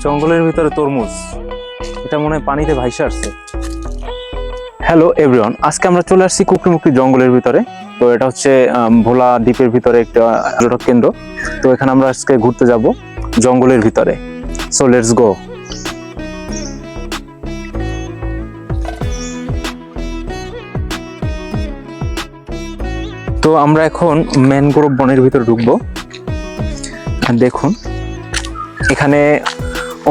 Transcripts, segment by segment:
জঙ্গলের ভিতরে তরমুজ, এটা মনে হয় পানিতে ভাইসে আসছে। হ্যালো এভরিওয়ান, আজকে আমরা চলে আসছি কুকরিমুকরি জঙ্গলের ভিতরে। তো এটা হচ্ছে ভোলা দ্বীপের ভিতরে একটা পর্যটক কেন্দ্র। তো এখানে আমরা আজকে ঘুরতে যাব জঙ্গলের ভিতরে। So let's go. তো আমরা এখন ম্যানগ্রোভ বনের ভিতরে ঢুকবো। দেখুন এখানে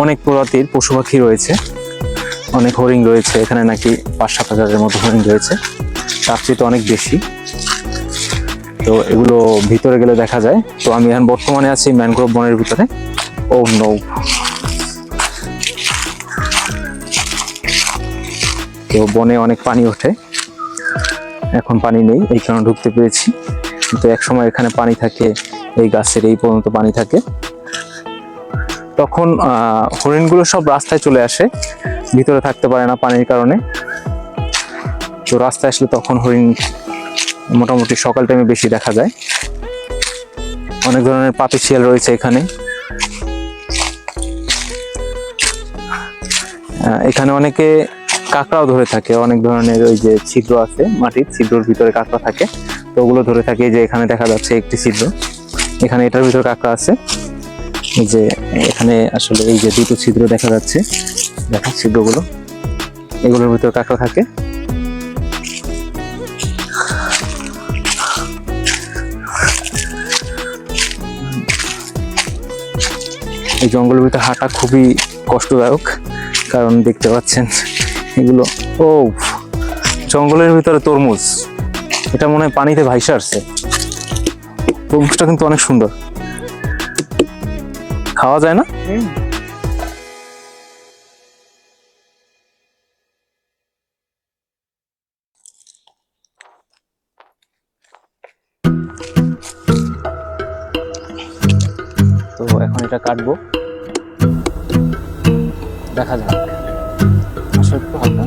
অনেক প্রজাতির পশু পাখি রয়েছে, অনেক হরিণ রয়েছে। এখানে নাকি ৫-৭ হাজারের মতো হরিণ রয়েছে, তার চেয়ে তো অনেক বেশি। তো এগুলো ভিতরে গেলে দেখা যায়। তো আমি এখন বর্তমানে আছি ম্যানগ্রোভ বনের ভিতরে। ও নো, তো বনে অনেক পানি ওঠে, এখন পানি নেই, এই কারণে ঢুকতে পেরেছি। কিন্তু এক সময় এখানে পানি থাকে, এই গাছের এই পর্যন্ত পানি থাকে। তখন হরিণগুলো সব রাস্তায় চলে আসে, ভিতরে থাকতে পারে না পানির কারণে। তো রাস্তায় আসলে তখন হরিণ মোটামুটি সকাল টাইমে বেশি দেখা যায়। অনেক ধরনের পাপি শিয়াল রয়েছে এখানে। এখানে অনেকে কাঁকড়াও ধরে থাকে, অনেক ধরনের ওই যে ছিদ্র আছে মাটির, ছিদ্রর ভিতরে কাঁকড়া থাকে। তো ওগুলো ধরে থাকে। যে এখানে দেখা যাচ্ছে একটি ছিদ্র, এখানে এটার ভিতরে কাঁকড়া আছে। এই যে এখানে আসলে এই যে দুটো ছিদ্র দেখা যাচ্ছে, দেখো ছিদ্রগুলো, এগুলোর ভিতরে কাঁকড়া থাকে। এই জঙ্গলের ভিতরে হাঁটা খুবই কষ্টদায়ক, কারণ দেখতে পাচ্ছেন এগুলো। ও, জঙ্গলের ভিতরে তরমুজ, এটা মনে হয় পানিতে ভাইসে আসছে। তরমুজটা কিন্তু অনেক সুন্দর, খাওয়া যায় না? তো এখন এটা কাটবো, দেখা যাক। আসলে একটু হালকা